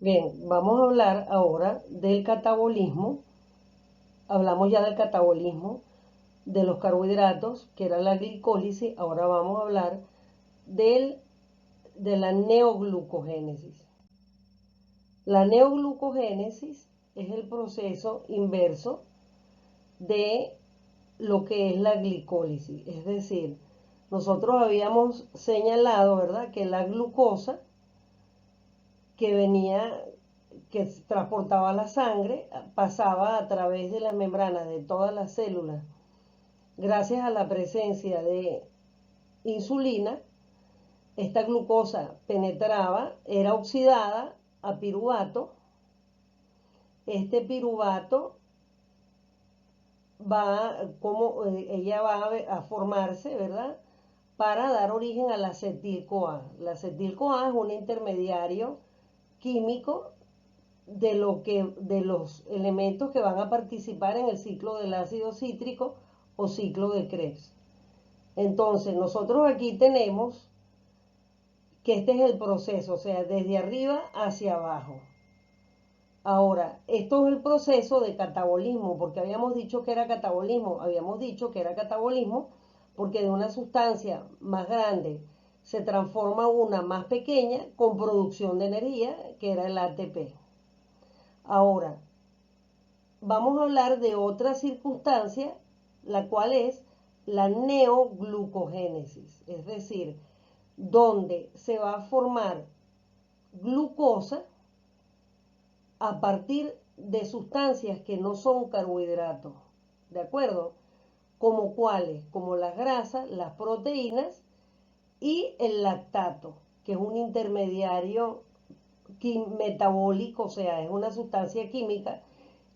Bien, vamos a hablar ahora del catabolismo. Hablamos ya del catabolismo de los carbohidratos, que era la glicólisis. Ahora vamos a hablar del, de la neoglucogénesis. La neoglucogénesis es el proceso inverso de lo que es la glicólisis. Es decir, nosotros habíamos señalado, ¿verdad?, que la glucosa que venía, que transportaba la sangre, pasaba a través de las membranas de todas las células, gracias a la presencia de insulina. Esta glucosa penetraba, era oxidada a piruvato. Este piruvato ella va a formarse, ¿verdad?, para dar origen al acetil-CoA. El acetil-CoA es un intermediario químico de los elementos que van a participar en el ciclo del ácido cítrico o ciclo de Krebs. Entonces, nosotros aquí tenemos que este es el proceso, o sea, desde arriba hacia abajo. Ahora, esto es el proceso de catabolismo, porque habíamos dicho que era catabolismo, porque de una sustancia más grande se transforma una más pequeña con producción de energía, que era el ATP. Ahora, vamos a hablar de otra circunstancia, la cual es la neoglucogénesis, es decir, donde se va a formar glucosa a partir de sustancias que no son carbohidratos, ¿de acuerdo? Como cuáles, como las grasas, las proteínas y el lactato, que es un intermediario metabólico, o sea, es una sustancia química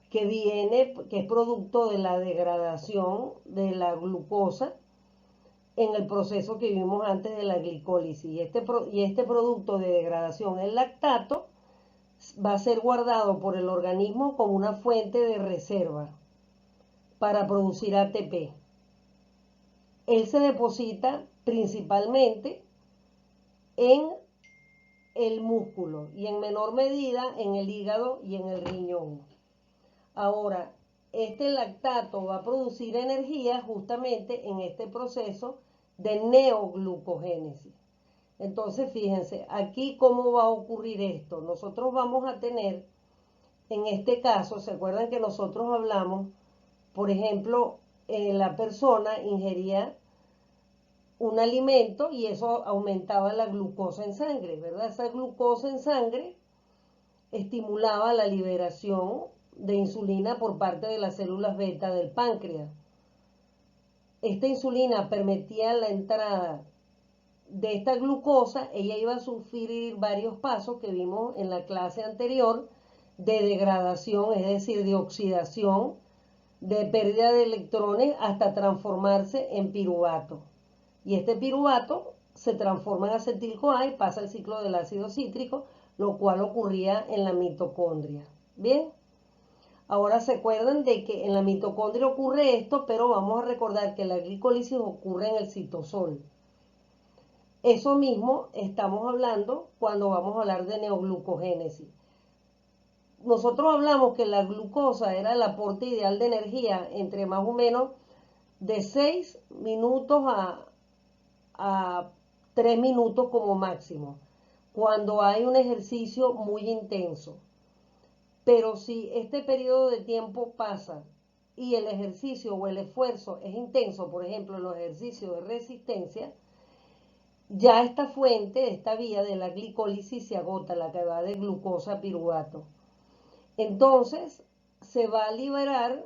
que es producto de la degradación de la glucosa en el proceso que vimos antes de la glicólisis. Y este producto de degradación, el lactato, va a ser guardado por el organismo como una fuente de reserva para producir ATP. Él se deposita principalmente en el músculo y en menor medida en el hígado y en el riñón. Ahora, este lactato va a producir energía justamente en este proceso de neoglucogénesis. Entonces, fíjense, aquí cómo va a ocurrir esto. Nosotros vamos a tener, en este caso, ¿se acuerdan que nosotros hablamos, por ejemplo, la persona ingería un alimento y eso aumentaba la glucosa en sangre, ¿verdad? Esa glucosa en sangre estimulaba la liberación de insulina por parte de las células beta del páncreas. Esta insulina permitía la entrada de esta glucosa. Ella iba a sufrir varios pasos que vimos en la clase anterior de degradación, es decir, de oxidación, de pérdida de electrones hasta transformarse en piruvato. Y este piruvato se transforma en acetil-CoA y pasa el ciclo del ácido cítrico, lo cual ocurría en la mitocondria. Bien, ahora se acuerdan de que en la mitocondria ocurre esto, pero vamos a recordar que la glicólisis ocurre en el citosol. Eso mismo estamos hablando cuando vamos a hablar de neoglucogénesis. Nosotros hablamos que la glucosa era el aporte ideal de energía entre más o menos de 6 minutos a 3 minutos como máximo, cuando hay un ejercicio muy intenso. Pero si este periodo de tiempo pasa y el ejercicio o el esfuerzo es intenso, por ejemplo, los ejercicios de resistencia, ya esta fuente, esta vía de la glicólisis se agota, la que va de glucosa a piruvato. Entonces, se va a liberar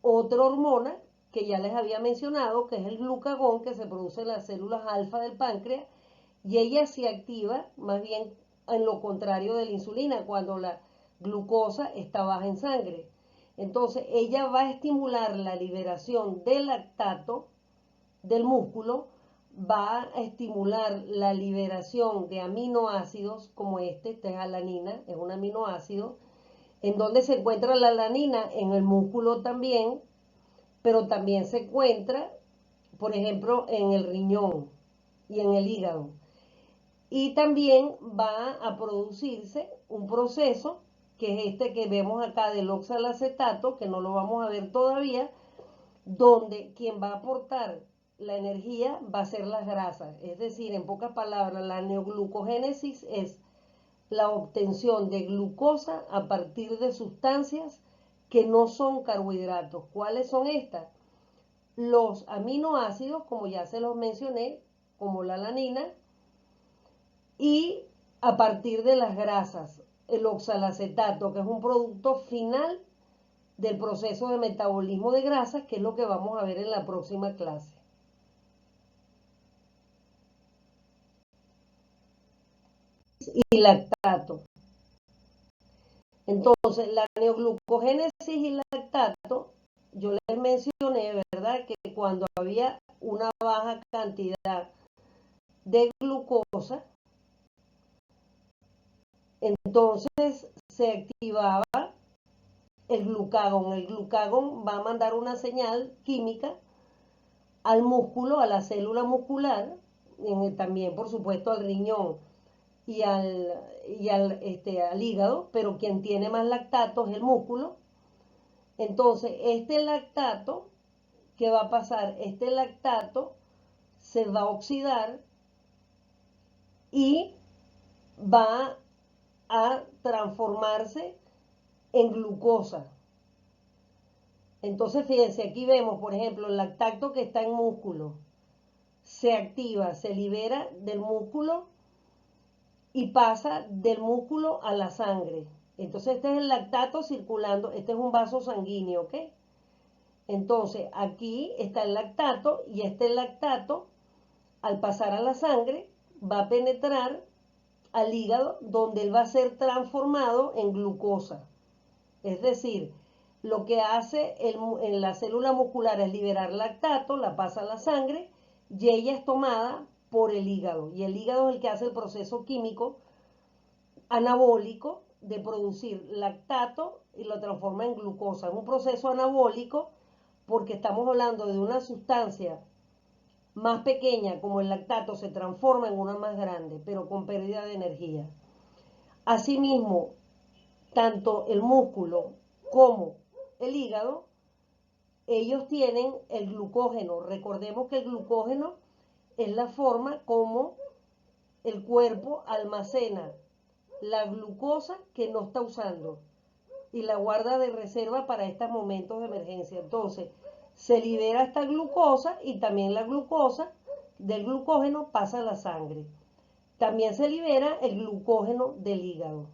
otra hormona que ya les había mencionado, que es el glucagón, que se produce en las células alfa del páncreas, y ella se activa más bien en lo contrario de la insulina, cuando la glucosa está baja en sangre. Entonces, ella va a estimular la liberación del lactato del músculo, va a estimular la liberación de aminoácidos como esta es alanina, es un aminoácido. ¿En donde se encuentra la alanina? En el músculo también, pero también se encuentra, por ejemplo, en el riñón y en el hígado. Y también va a producirse un proceso, que es este que vemos acá del oxalacetato, que no lo vamos a ver todavía, donde quien va a aportar la energía va a ser las grasas. Es decir, en pocas palabras, la neoglucogénesis es la obtención de glucosa a partir de sustancias que no son carbohidratos. ¿Cuáles son estas? Los aminoácidos, como ya se los mencioné, como la alanina, y a partir de las grasas, el oxalacetato, que es un producto final del proceso de metabolismo de grasas, que es lo que vamos a ver en la próxima clase. Y lactato. Entonces, la neoglucogénesis y lactato, yo les mencioné, ¿verdad?, que cuando había una baja cantidad de glucosa, entonces se activaba el glucagón. El glucagón va a mandar una señal química al músculo, a la célula muscular, también por supuesto al riñón al hígado, pero quien tiene más lactato es el músculo. Entonces, este lactato, ¿qué va a pasar? Este lactato se va a oxidar y va a transformarse en glucosa. Entonces, fíjense, aquí vemos, por ejemplo, el lactato que está en músculo. Se activa, se libera del músculo y pasa del músculo a la sangre. Entonces, este es el lactato circulando, este es un vaso sanguíneo, ¿ok? Entonces, aquí está el lactato y este lactato, al pasar a la sangre, va a penetrar al hígado, donde él va a ser transformado en glucosa. Es decir, lo que hace en la célula muscular es liberar lactato, la pasa a la sangre y ella es tomada por el hígado. Y el hígado es el que hace el proceso químico anabólico de producir lactato y lo transforma en glucosa. Es un proceso anabólico porque estamos hablando de una sustancia más pequeña como el lactato se transforma en una más grande, pero con pérdida de energía. Asimismo, tanto el músculo como el hígado, ellos tienen el glucógeno. Recordemos que el glucógeno es la forma como el cuerpo almacena la glucosa que no está usando y la guarda de reserva para estos momentos de emergencia. Entonces, se libera esta glucosa y también la glucosa del glucógeno pasa a la sangre. También se libera el glucógeno del hígado.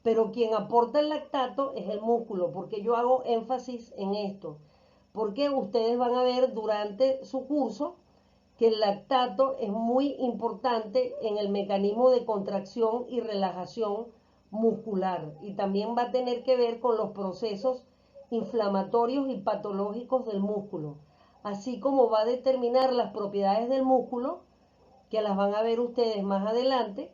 Pero quien aporta el lactato es el músculo, porque yo hago énfasis en esto. Porque ustedes van a ver durante su curso que el lactato es muy importante en el mecanismo de contracción y relajación muscular y también va a tener que ver con los procesos inflamatorios y patológicos del músculo, así como va a determinar las propiedades del músculo, que las van a ver ustedes más adelante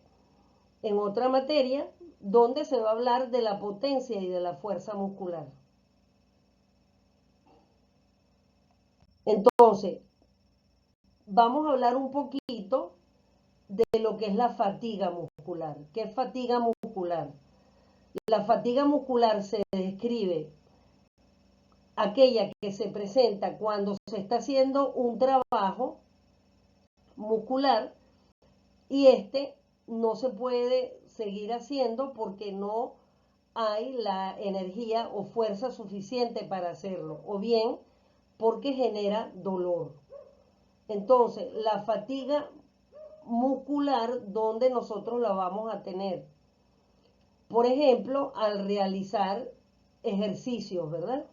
en otra materia, donde se va a hablar de la potencia y de la fuerza muscular. Entonces, vamos a hablar un poquito de lo que es la fatiga muscular. ¿Qué es fatiga muscular? La fatiga muscular se describe aquella que se presenta cuando se está haciendo un trabajo muscular y este no se puede seguir haciendo porque no hay la energía o fuerza suficiente para hacerlo, o bien porque genera dolor. Entonces, la fatiga muscular, ¿dónde nosotros la vamos a tener? Por ejemplo, al realizar ejercicios, ¿verdad?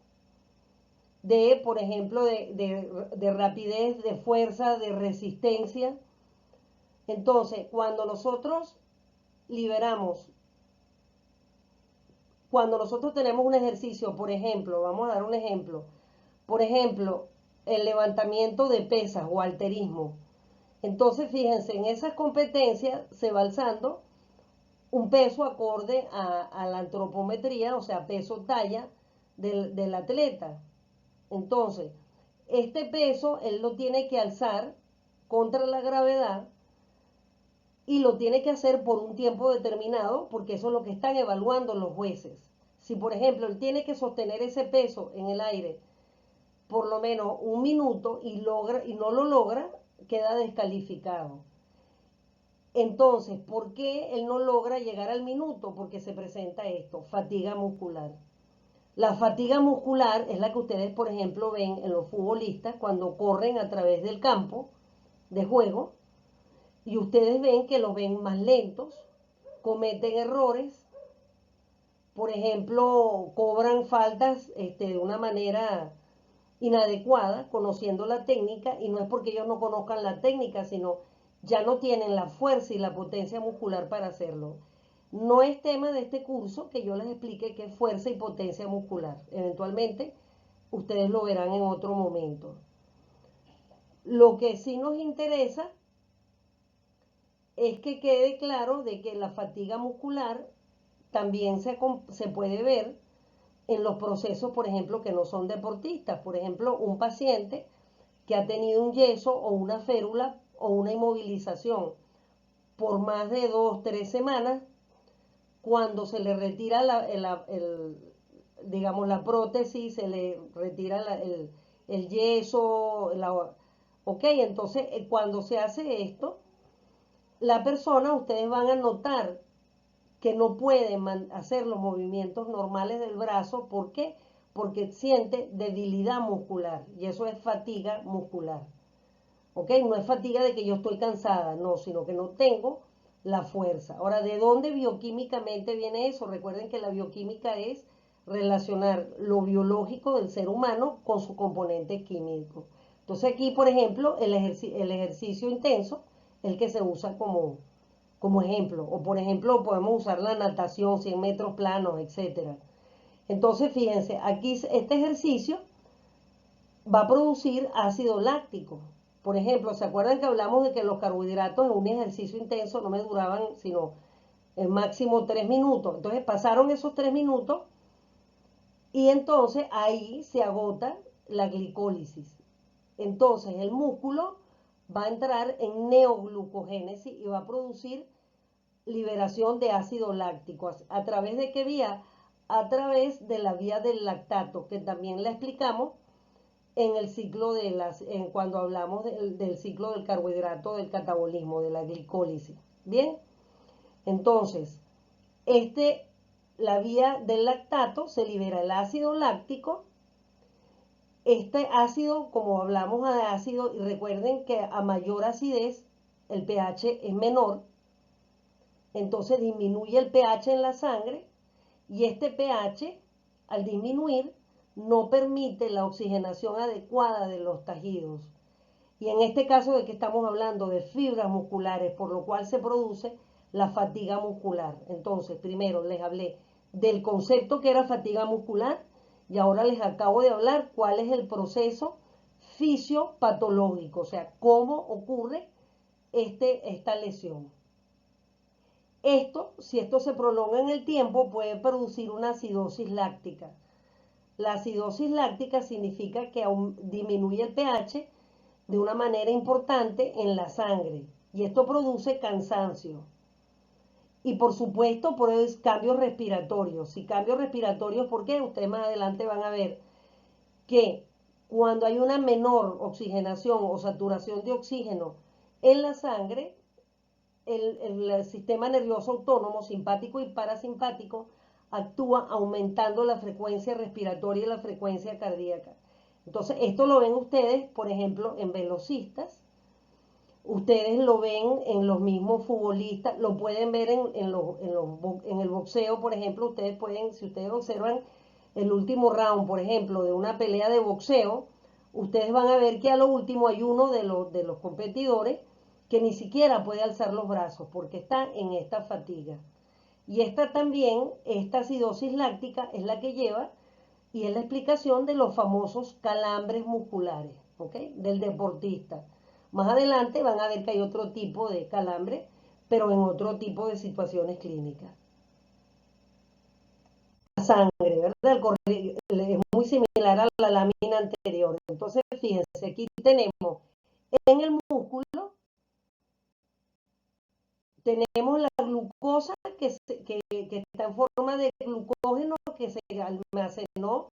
Por ejemplo, de rapidez, de fuerza, de resistencia. Entonces, cuando nosotros liberamos, cuando nosotros tenemos un ejercicio, por ejemplo, vamos a dar un ejemplo, por ejemplo, el levantamiento de pesas o halterismo. Entonces, fíjense, en esas competencias se va alzando un peso acorde a la antropometría, o sea, peso talla del atleta. Entonces, este peso él lo tiene que alzar contra la gravedad y lo tiene que hacer por un tiempo determinado, porque eso es lo que están evaluando los jueces. Si, por ejemplo, él tiene que sostener ese peso en el aire por lo menos un minuto y no lo logra, queda descalificado. Entonces, ¿por qué él no logra llegar al minuto? Porque se presenta esto, fatiga muscular. La fatiga muscular es la que ustedes, por ejemplo, ven en los futbolistas cuando corren a través del campo de juego, y ustedes ven que los ven más lentos, cometen errores, por ejemplo, cobran faltas de una manera inadecuada, conociendo la técnica, y no es porque ellos no conozcan la técnica, sino ya no tienen la fuerza y la potencia muscular para hacerlo. No es tema de este curso que yo les explique qué es fuerza y potencia muscular. Eventualmente ustedes lo verán en otro momento. Lo que sí nos interesa es que quede claro de que la fatiga muscular también se puede ver en los procesos, por ejemplo, que no son deportistas. Por ejemplo, un paciente que ha tenido un yeso o una férula o una inmovilización por más de 2 o 3 semanas, cuando se le retira digamos, la prótesis, se le retira el yeso, ok, entonces cuando se hace esto, la persona, ustedes van a notar que no puede hacer los movimientos normales del brazo. ¿Por qué? Porque siente debilidad muscular, y eso es fatiga muscular. ¿Ok? No es fatiga de que yo estoy cansada, no, sino que no tengo la fuerza. Ahora, ¿de dónde bioquímicamente viene eso? Recuerden que la bioquímica es relacionar lo biológico del ser humano con su componente químico. Entonces aquí, por ejemplo, el ejercicio intenso es el que se usa como ejemplo. O por ejemplo, podemos usar la natación, 100 metros planos, etcétera. Entonces, fíjense, aquí este ejercicio va a producir ácido láctico. Por ejemplo, ¿se acuerdan que hablamos de que los carbohidratos en un ejercicio intenso no me duraban sino el máximo 3 minutos? Entonces pasaron esos 3 minutos y entonces ahí se agota la glicólisis. Entonces el músculo va a entrar en neoglucogénesis y va a producir liberación de ácido láctico. ¿A través de qué vía? A través de la vía del lactato, que también la explicamos en el ciclo cuando hablamos del ciclo del carbohidrato, del catabolismo, de la glicólisis. Bien, entonces, la vía del lactato se libera el ácido láctico. Este ácido, como hablamos de ácido, y recuerden que a mayor acidez, el pH es menor, entonces disminuye el pH en la sangre, y este pH, al disminuir, no permite la oxigenación adecuada de los tejidos. Y en este caso de que estamos hablando de fibras musculares, por lo cual se produce la fatiga muscular. Entonces, primero les hablé del concepto que era fatiga muscular, y ahora les acabo de hablar cuál es el proceso fisiopatológico, o sea, cómo ocurre esta lesión. Si esto se prolonga en el tiempo, puede producir una acidosis láctica. La acidosis láctica significa que disminuye el pH de una manera importante en la sangre, y esto produce cansancio. Y por supuesto, pues cambios respiratorios. Y cambios respiratorios, ¿por qué? Ustedes más adelante van a ver que cuando hay una menor oxigenación o saturación de oxígeno en la sangre, el sistema nervioso autónomo, simpático y parasimpático, actúa aumentando la frecuencia respiratoria y la frecuencia cardíaca. Entonces, esto lo ven ustedes, por ejemplo, en velocistas, ustedes lo ven en los mismos futbolistas, lo pueden ver en el boxeo, por ejemplo. Ustedes pueden, si ustedes observan el último round, por ejemplo, de una pelea de boxeo, ustedes van a ver que a lo último hay uno de los competidores que ni siquiera puede alzar los brazos porque está en esta fatiga. Y esta acidosis láctica es la que lleva, y es la explicación de los famosos calambres musculares, ¿ok? Del deportista. Más adelante van a ver que hay otro tipo de calambre, pero en otro tipo de situaciones clínicas. La sangre, ¿verdad? Es muy similar a la lámina anterior. Entonces, fíjense, aquí tenemos en el músculo Tenemos la glucosa que está en forma de glucógeno que se almacenó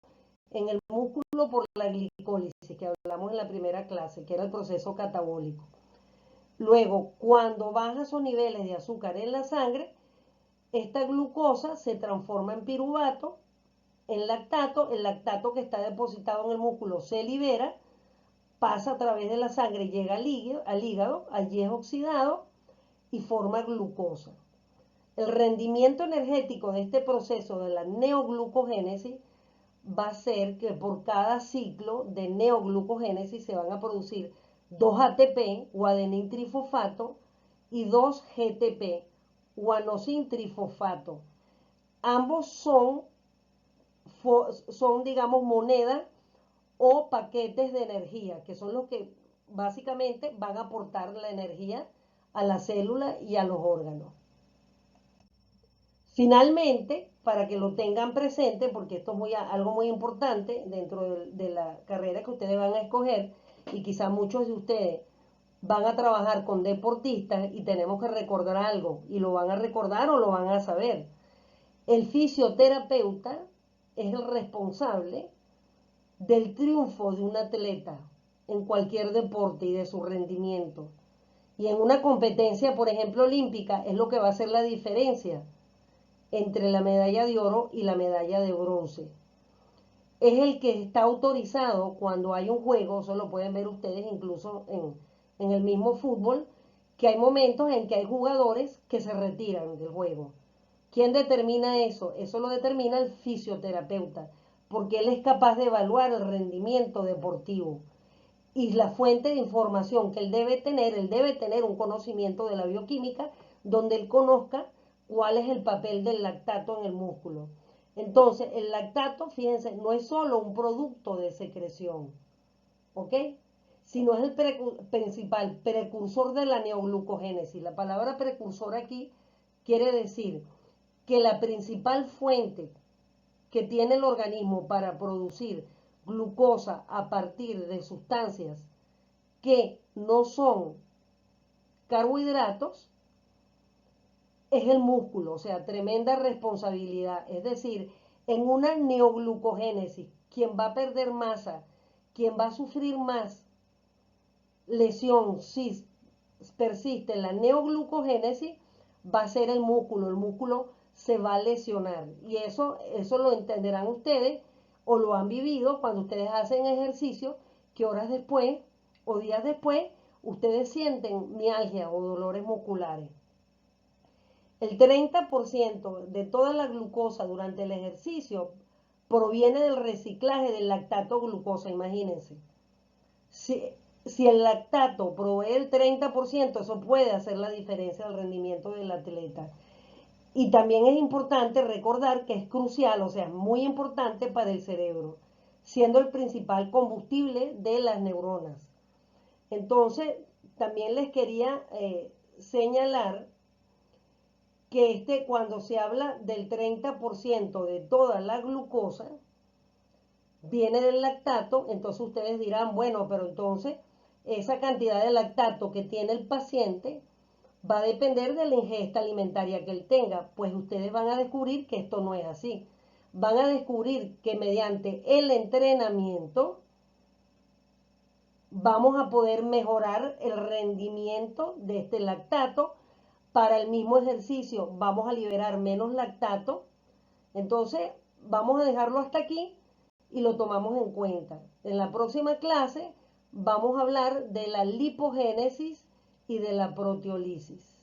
en el músculo por la glicólisis, que hablamos en la primera clase, que era el proceso catabólico. Luego, cuando baja esos niveles de azúcar en la sangre, esta glucosa se transforma en piruvato, en lactato. El lactato que está depositado en el músculo se libera, pasa a través de la sangre, llega al hígado, allí es oxidado y forma glucosa. El rendimiento energético de este proceso de la neoglucogénesis va a ser que por cada ciclo de neoglucogénesis se van a producir 2 ATP, guadenín trifosfato, y 2 GTP, guanosin trifosfato. Ambos son, digamos, monedas o paquetes de energía, que son los que básicamente van a aportar la energía a la célula y a los órganos. Finalmente, para que lo tengan presente, porque esto es algo muy importante dentro de la carrera que ustedes van a escoger, y quizás muchos de ustedes van a trabajar con deportistas y tenemos que recordar algo, y lo van a recordar o lo van a saber. El fisioterapeuta es el responsable del triunfo de un atleta en cualquier deporte y de su rendimiento. Y en una competencia, por ejemplo, olímpica, es lo que va a hacer la diferencia entre la medalla de oro y la medalla de bronce. Es el que está autorizado cuando hay un juego, eso lo pueden ver ustedes incluso en el mismo fútbol, que hay momentos en que hay jugadores que se retiran del juego. ¿Quién determina eso? Eso lo determina el fisioterapeuta, porque él es capaz de evaluar el rendimiento deportivo. Y la fuente de información que él debe tener un conocimiento de la bioquímica donde él conozca cuál es el papel del lactato en el músculo. Entonces, el lactato, fíjense, no es solo un producto de secreción, ¿ok? Sino es el principal precursor de la neoglucogénesis. La palabra precursor aquí quiere decir que la principal fuente que tiene el organismo para producir glucosa a partir de sustancias que no son carbohidratos es el músculo, o sea, tremenda responsabilidad. Es decir, en una neoglucogénesis, quien va a perder masa, quien va a sufrir más lesión si persiste la neoglucogénesis, va a ser el músculo se va a lesionar. Y eso lo entenderán ustedes o lo han vivido cuando ustedes hacen ejercicio, que horas después o días después ustedes sienten mialgia o dolores musculares. El 30% de toda la glucosa durante el ejercicio proviene del reciclaje del lactato glucosa, imagínense. Si el lactato provee el 30%, eso puede hacer la diferencia del rendimiento del atleta. Y también es importante recordar que es crucial, o sea, es muy importante para el cerebro, siendo el principal combustible de las neuronas. Entonces, también les quería señalar que cuando se habla del 30% de toda la glucosa, viene del lactato, entonces ustedes dirán, bueno, pero entonces esa cantidad de lactato que tiene el paciente va a depender de la ingesta alimentaria que él tenga. Pues ustedes van a descubrir que esto no es así. Van a descubrir que mediante el entrenamiento vamos a poder mejorar el rendimiento de este lactato. Para el mismo ejercicio vamos a liberar menos lactato. Entonces vamos a dejarlo hasta aquí y lo tomamos en cuenta. En la próxima clase vamos a hablar de la lipogénesis y de la proteólisis.